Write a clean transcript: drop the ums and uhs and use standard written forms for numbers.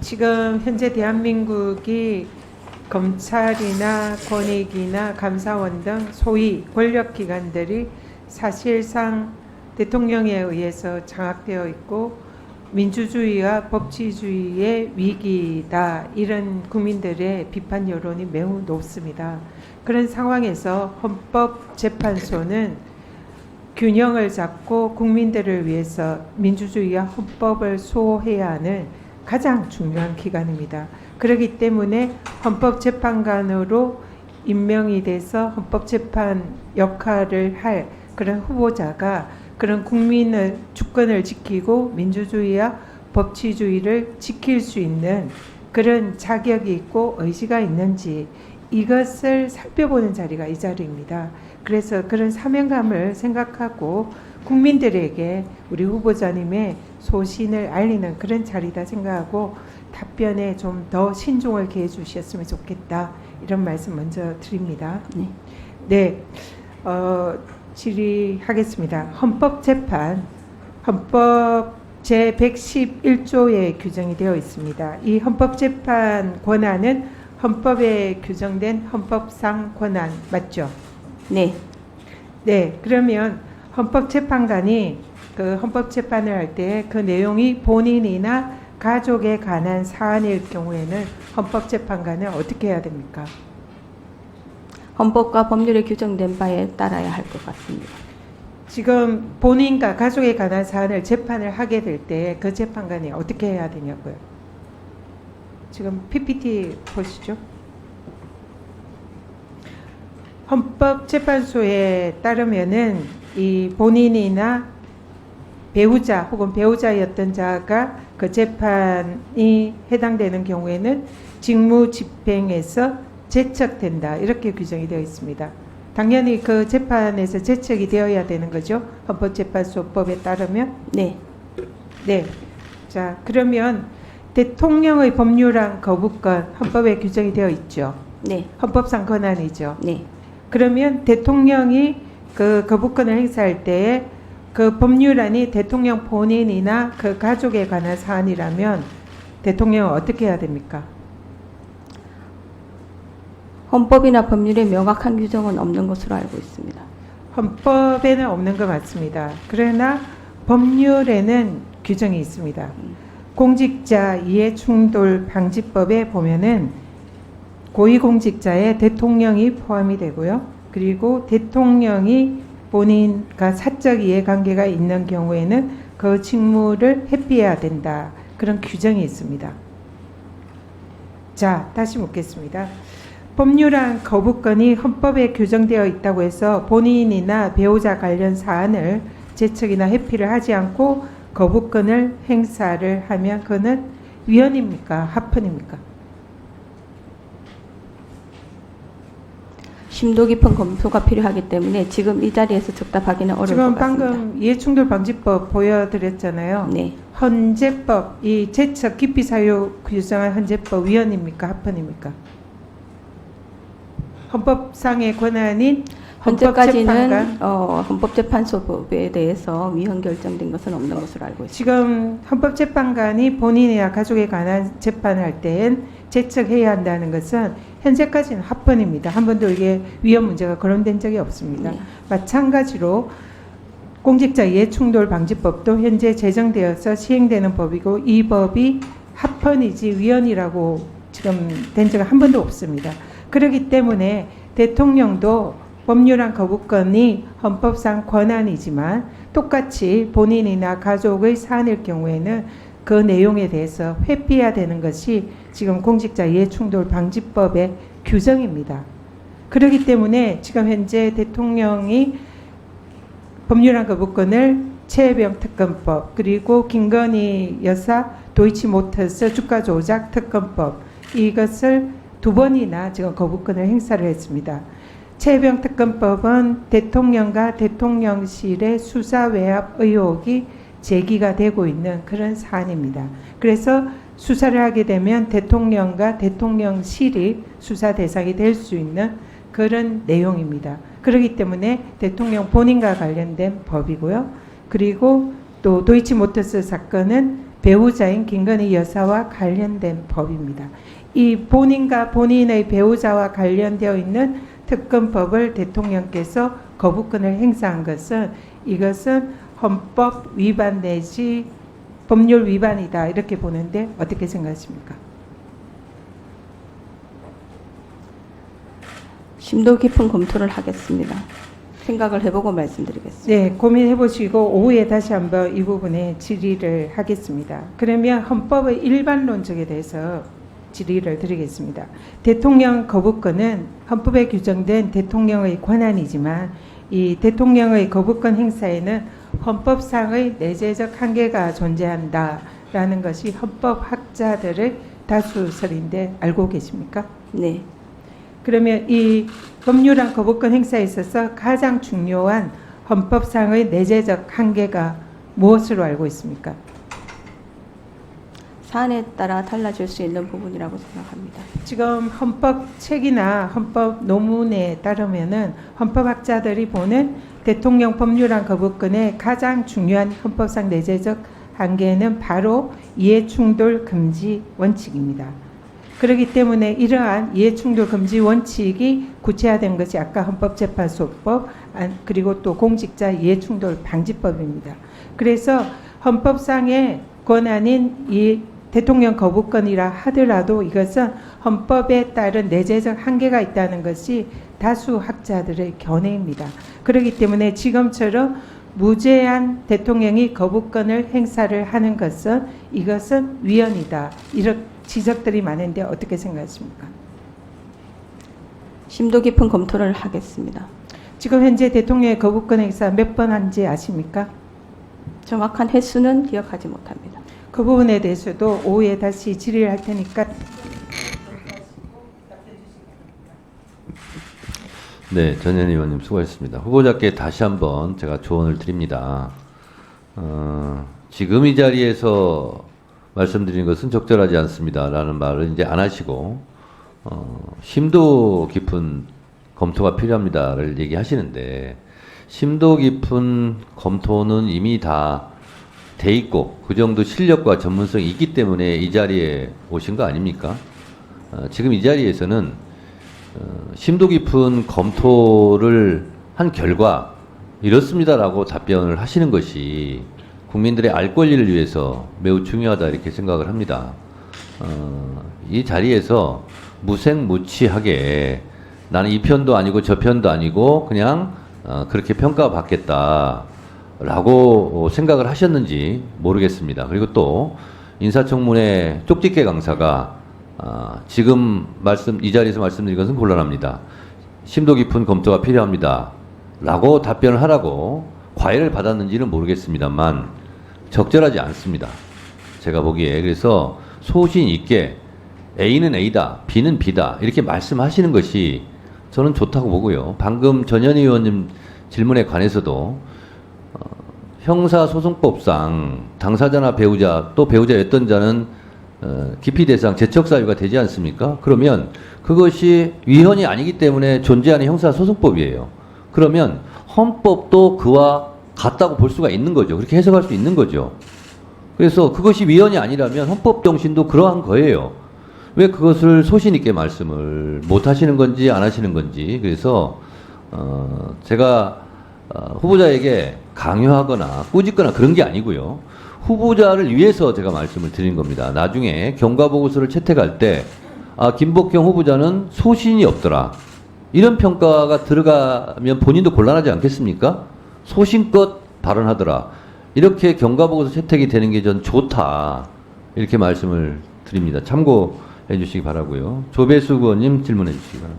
지금 현재 대한민국이 검찰이나 권익이나 감사원 등 소위 권력기관들이 사실상 대통령에 의해서 장악되어 있고 민주주의와 법치주의의 위기다, 이런 국민들의 비판 여론이 매우 높습니다. 그런 상황에서 헌법재판소는 균형을 잡고 국민들을 위해서 민주주의와 헌법을 수호해야 하는 가장 중요한 기관입니다. 그렇기 때문에 헌법재판관으로 임명이 돼서 헌법재판 역할을 할 그런 후보자가 그런 국민의 주권을 지키고 민주주의와 법치주의를 지킬 수 있는 그런 자격이 있고 의지가 있는지, 이것을 살펴보는 자리가 이 자리입니다. 그래서 그런 사명감을 생각하고 국민들에게 우리 후보자님의 소신을 알리는 그런 자리다 생각하고 답변에 좀 더 신중을 기해 주셨으면 좋겠다, 이런 말씀 먼저 드립니다. 네, 질의하겠습니다. 헌법재판, 헌법 제111조에 규정이 되어 있습니다. 이 헌법재판 권한은 헌법에 규정된 헌법상 권한 맞죠? 네. 네, 그러면 헌법재판관이 그 헌법재판을 할 때 그 내용이 본인이나 가족에 관한 사안일 경우에는 헌법재판관은 어떻게 해야 됩니까? 헌법과 법률에 규정된 바에 따라야 할 것 같습니다. 지금 본인과 가족에 관한 사안을 재판을 하게 될 때 그 재판관이 어떻게 해야 되냐고요. 지금 PPT 보시죠. 헌법재판소에 따르면은 이 본인이나 배우자 혹은 배우자였던 자가 그 재판이 해당되는 경우에는 직무집행에서 제척된다, 이렇게 규정이 되어 있습니다. 당연히 그 재판에서 제척이 되어야 되는 거죠. 헌법재판소법에 따르면. 네. 네. 자, 그러면 대통령의 법률안 거부권 헌법에 규정이 되어 있죠. 네. 헌법상 권한이죠. 네. 그러면 대통령이 그 거부권을 행사할 때에 그 법률안이 대통령 본인이나 그 가족에 관한 사안이라면 대통령은 어떻게 해야 됩니까? 헌법이나 법률에 명확한 규정은 없는 것으로 알고 있습니다. 헌법에는 없는 것 같습니다. 그러나 법률에는 규정이 있습니다. 공직자 이해충돌 방지법에 보면은 고위공직자에 대통령이 포함이 되고요. 그리고 대통령이 본인과 사적 이해관계가 있는 경우에는 그 직무를 회피해야 된다, 그런 규정이 있습니다. 자, 다시 묻겠습니다. 법률안 거부권이 헌법에 규정되어 있다고 해서 본인이나 배우자 관련 사안을 제척이나 회피를 하지 않고 거부권을 행사를 하면 그거는 위헌입니까? 합헌입니까? 심도 깊은 검토가 필요하기 때문에 지금 이 자리에서 적답하기는 어려울 지금 것 같습니다. 방금 이해충돌 방지법 보여드렸잖아요. 네. 헌재법, 이 제척 기피 사유 규정한 헌재법 위헌입니까? 합헌입니까? 헌법상의 권한인 헌법재판관, 현재까지는 헌법재판소법에 대해서 위헌 결정된 것은 없는 것으로 알고 있습니다. 지금 헌법재판관이 본인이나 가족에 관한 재판을 할 때엔 제척해야 한다는 것은 현재까지는 합헌입니다. 한 번도 이게 위헌 문제가 거론된 적이 없습니다. 네. 마찬가지로 공직자 이해충돌 방지법도 현재 제정되어서 시행되는 법이고 이 법이 합헌이지 위헌이라고 지금 된 적은 한 번도 없습니다. 그렇기 때문에 대통령도 법률안 거부권이 헌법상 권한이지만 똑같이 본인이나 가족의 사안일 경우에는 그 내용에 대해서 회피해야 되는 것이 지금 공직자 이해충돌 방지법의 규정입니다. 그렇기 때문에 지금 현재 대통령이 법률안 거부권을 최혜병 특검법, 그리고 김건희 여사 도이치모터스 주가 조작 특검법, 이것을 두 번이나 지금 거부권을 행사를 했습니다. 최혜병 특검법은 대통령과 대통령실의 수사 외압 의혹이 제기가 되고 있는 그런 사안입니다. 그래서 수사를 하게 되면 대통령과 대통령실이 수사 대상이 될 수 있는 그런 내용입니다. 그렇기 때문에 대통령 본인과 관련된 법이고요. 그리고 또 도이치모터스 사건은 배우자인 김건희 여사와 관련된 법입니다. 이 본인과 본인의 배우자와 관련되어 있는 특검법을 대통령께서 거부권을 행사한 것은 이것은 헌법 위반 내지 법률 위반이다 이렇게 보는데 어떻게 생각하십니까? 심도 깊은 검토를 하겠습니다. 생각을 해보고 말씀드리겠습니다. 네, 고민해 보시고 오후에 다시 한번 이 부분에 질의를 하겠습니다. 그러면 헌법의 일반론적에 대해서 질의를 드리겠습니다. 대통령 거부권은 헌법에 규정된 대통령의 권한이지만 이 대통령의 거부권 행사에는 헌법상의 내재적 한계가 존재한다라는 것이 헌법학자들의 다수설인데 알고 계십니까? 네. 그러면 이 법률안 거부권 행사에 있어서 가장 중요한 헌법상의 내재적 한계가 무엇으로 알고 있습니까? 사안에 따라 달라질 수 있는 부분이라고 생각합니다. 지금 헌법 책이나 헌법 논문에 따르면은 헌법학자들이 보는 대통령 법률안 거부권의 가장 중요한 헌법상 내재적 한계는 바로 이해충돌 금지 원칙입니다. 그렇기 때문에 이러한 이해충돌 금지 원칙이 구체화된 것이 아까 헌법재판소법 그리고 또 공직자 이해충돌 방지법입니다. 그래서 헌법상의 권한인 이 대통령 거부권이라 하더라도 이것은 헌법에 따른 내재적 한계가 있다는 것이 다수 학자들의 견해입니다. 그렇기 때문에 지금처럼 무제한 대통령이 거부권을 행사를 하는 것은 이것은 위헌이다. 이런 지적들이 많은데 어떻게 생각하십니까? 심도 깊은 검토를 하겠습니다. 지금 현재 대통령의 거부권 행사 몇 번 한지 아십니까? 정확한 횟수는 기억하지 못합니다. 그 부분에 대해서도 오후에 다시 질의를 할 테니까. 네, 전현 의원님 수고하셨습니다. 후보자께 다시 한번 제가 조언을 드립니다. 지금 이 자리에서 말씀드리는 것은 적절하지 않습니다라는 말을 이제 안 하시고 심도 깊은 검토가 필요합니다를 얘기하시는데 심도 깊은 검토는 이미 다 돼 있고 그 정도 실력과 전문성이 있기 때문에 이 자리에 오신 거 아닙니까? 지금 이 자리에서는 심도 깊은 검토를 한 결과 이렇습니다라고 답변을 하시는 것이 국민들의 알 권리를 위해서 매우 중요하다 이렇게 생각을 합니다. 이 자리에서 무색무취하게 나는 이 편도 아니고 저 편도 아니고 그냥 그렇게 평가받겠다라고 생각을 하셨는지 모르겠습니다. 그리고 또 인사청문회 쪽집게 강사가 지금 이 자리에서 말씀드린 것은 곤란합니다. 심도 깊은 검토가 필요합니다. 라고 답변을 하라고 과외를 받았는지는 모르겠습니다만 적절하지 않습니다. 제가 보기에. 그래서 소신 있게 A는 A다, B는 B다 이렇게 말씀하시는 것이 저는 좋다고 보고요. 방금 전현희 의원님 질문에 관해서도 형사소송법상 당사자나 배우자 또 배우자였던 자는 기피 대상 제척 사유가 되지 않습니까? 그러면 그것이 위헌이 아니기 때문에 존재하는 형사소송법이에요. 그러면 헌법도 그와 같다고 볼 수가 있는 거죠. 그렇게 해석할 수 있는 거죠. 그래서 그것이 위헌이 아니라면 헌법 정신도 그러한 거예요. 왜 그것을 소신 있게 말씀을 못 하시는 건지 안 하시는 건지. 그래서 제가 후보자에게 강요하거나 꾸짖거나 그런 게 아니고요. 후보자를 위해서 제가 말씀을 드린 겁니다. 나중에 경과보고서를 채택할 때 김복형 후보자는 소신이 없더라. 이런 평가가 들어가면 본인도 곤란하지 않겠습니까? 소신껏 발언하더라. 이렇게 경과보고서 채택이 되는 게 전 좋다. 이렇게 말씀을 드립니다. 참고해 주시기 바라고요. 조배수 의원님 질문해 주시기 바랍니다.